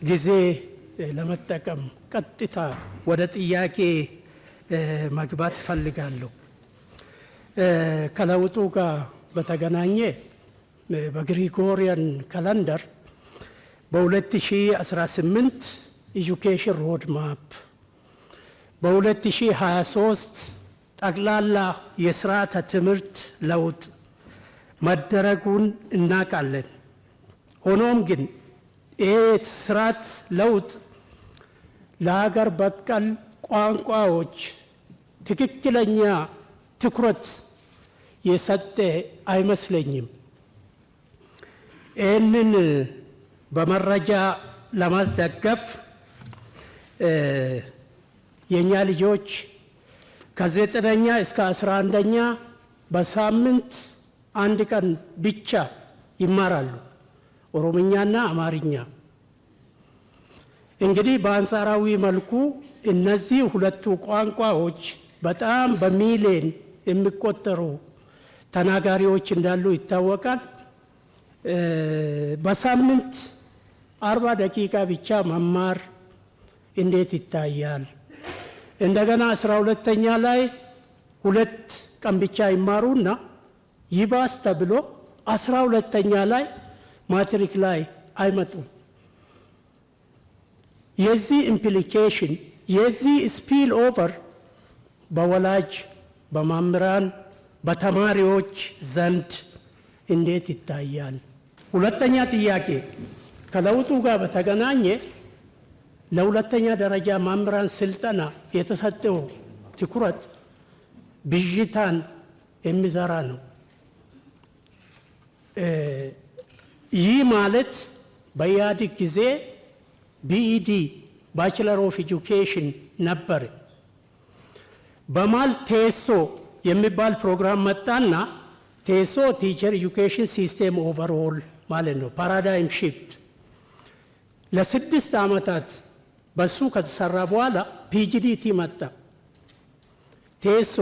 ጊዜ ለመጠቀም ቀጥታ ወደ ጥያቄ መግባት ፈልጋለሁ። ከለውጡ ጋር በተገናኘ በግሪጎሪያን ካላንደር በ2018 ኤጁኬሽን ሮድ ማፕ በ2023 ጠቅላላ የስርዓተ ትምህርት ለውጥ መደረጉን እናውቃለን። ሆኖም ግን ስርዓት ለውጥ ለሀገር በቀል ቋንቋዎች ትክክለኛ ትኩረት የሰጠ አይመስለኝም። ይህንን በመረጃ ለማስደገፍ የኛ ልጆች ከ9ኛ እስከ 11ኛ በሳምንት አንድ ቀን ብቻ ይማራሉ፣ ኦሮምኛና አማርኛ። እንግዲህ በአንጻራዊ መልኩ እነዚህ ሁለቱ ቋንቋዎች በጣም በሚሊዮን የሚቆጠሩ ተናጋሪዎች እንዳሉ ይታወቃል። በሳምንት 40 ደቂቃ ብቻ መማር እንዴት ይታያል? እንደገና 12ኛ ላይ 2 ቀን ብቻ ይማሩና ይባስ ተብሎ 12ኛ ላይ ማትሪክ ላይ አይመጡም። የዚህ ኢምፕሊኬሽን የዚህ ስፒል ኦቨር በወላጅ በመምህራን በተማሪዎች ዘንድ እንዴት ይታያል? ሁለተኛ ጥያቄ ከለውጡ ጋር በተገናኘ ለሁለተኛ ደረጃ መምህራን ስልጠና የተሰጠው ትኩረት ብዥታን የሚዘራ ነው። ይህ ማለት በኢህአዴግ ጊዜ ቢኢዲ ባችለር ኦፍ ኤጁኬሽን ነበር። በማል ቴሶ የሚባል ፕሮግራም መጣና ቴሶ ቲቸር ኤጁኬሽን ሲስተም ኦቨርኦል ማለት ነው፣ ፓራዳይም ሺፍት። ለ6 ዓመታት በሱ ከተሰራ በኋላ ፒጂዲቲ መጣ። ቴሶ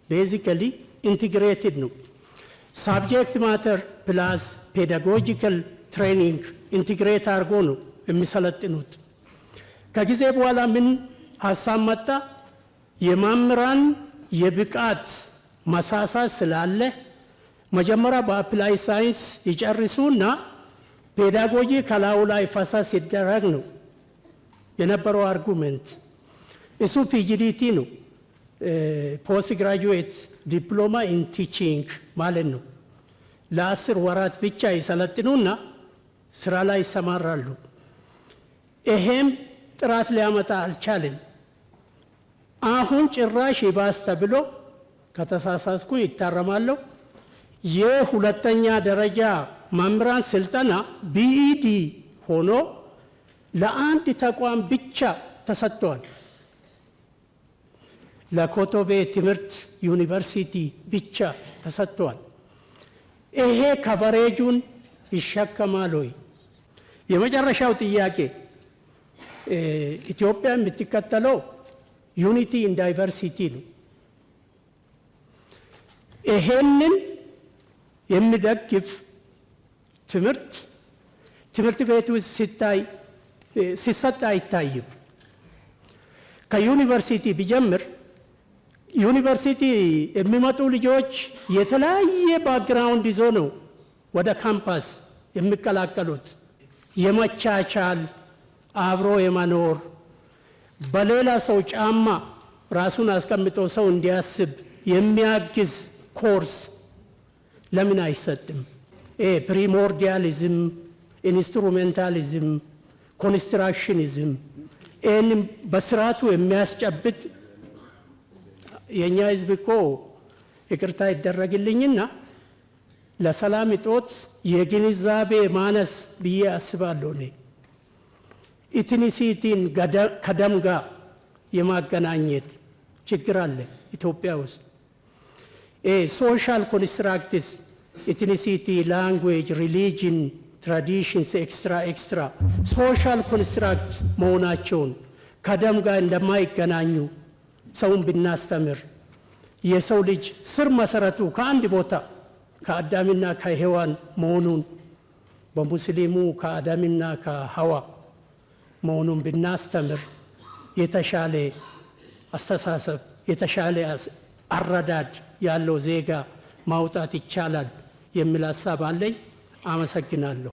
ቤዚካሊ ኢንቲግሬትድ ነው። ሳብጀክት ማተር ፕላስ ፔዳጎጂካል ትሬኒንግ ኢንቲግሬት አድርጎ ነው የሚሰለጥኑት። ከጊዜ በኋላ ምን ሀሳብ መጣ? የመምህራን የብቃት መሳሳት ስላለ መጀመሪያ በአፕላይ ሳይንስ ይጨርሱና ፔዳጎጂ ከላዩ ላይ ፈሳስ ሲደረግ ነው የነበረው አርጉሜንት። እሱ ፒጂዲቲ ነው፣ ፖስት ግራጁዌት ዲፕሎማ ኢን ቲቺንግ ማለት ነው። ለ10 ወራት ብቻ ይሰለጥኑና ስራ ላይ ይሰማራሉ። ይሄም ጥራት ሊያመጣ አልቻለም። አሁን ጭራሽ ይባስ ተብሎ ከተሳሳትኩ ይታረማለሁ። የሁለተኛ ደረጃ መምህራን ስልጠና ቢኢዲ ሆኖ ለአንድ ተቋም ብቻ ተሰጥቷል። ለኮቶቤ ትምህርት ዩኒቨርሲቲ ብቻ ተሰጥቷል። ይሄ ከቨሬጁን ይሸከማል ወይ? የመጨረሻው ጥያቄ ኢትዮጵያ የምትከተለው ዩኒቲ ኢን ዳይቨርሲቲ ነው። ይሄንን የሚደግፍ ትምህርት ቤት ውስጥ ሲሰጥ አይታይም። ከዩኒቨርሲቲ ቢጀምር ዩኒቨርሲቲ የሚመጡ ልጆች የተለያየ ባክግራውንድ ይዞ ነው ወደ ካምፓስ የሚቀላቀሉት። የመቻቻል አብሮ የመኖር በሌላ ሰው ጫማ ራሱን አስቀምጦ ሰው እንዲያስብ የሚያግዝ ኮርስ ለምን አይሰጥም? ፕሪሞርዲያሊዝም፣ ኢንስትሩሜንታሊዝም፣ ኮንስትራክሽኒዝም ይህንም በስርዓቱ የሚያስጨብጥ የእኛ ህዝብ እኮ ይቅርታ ይደረግልኝና ለሰላም እጦት የግንዛቤ ማነስ ብዬ አስባለሁ። እኔ ኢትኒሲቲን ከደም ጋር የማገናኘት ችግር አለ ኢትዮጵያ ውስጥ። ሶሻል ኮንስትራክትስ ኢትኒሲቲ፣ ላንጉዌጅ፣ ሪሊጅን፣ ትራዲሽንስ ኤክስትራ ሶሻል ኮንስትራክት መሆናቸውን ከደም ጋር እንደማይገናኙ ሰውን ብናስተምር የሰው ልጅ ስር መሰረቱ ከአንድ ቦታ ከአዳምና ከሔዋን መሆኑን በሙስሊሙ ከአዳምና ከሐዋ መሆኑን ብናስተምር የተሻለ አስተሳሰብ የተሻለ አረዳድ ያለው ዜጋ ማውጣት ይቻላል የሚል ሀሳብ አለኝ። አመሰግናለሁ።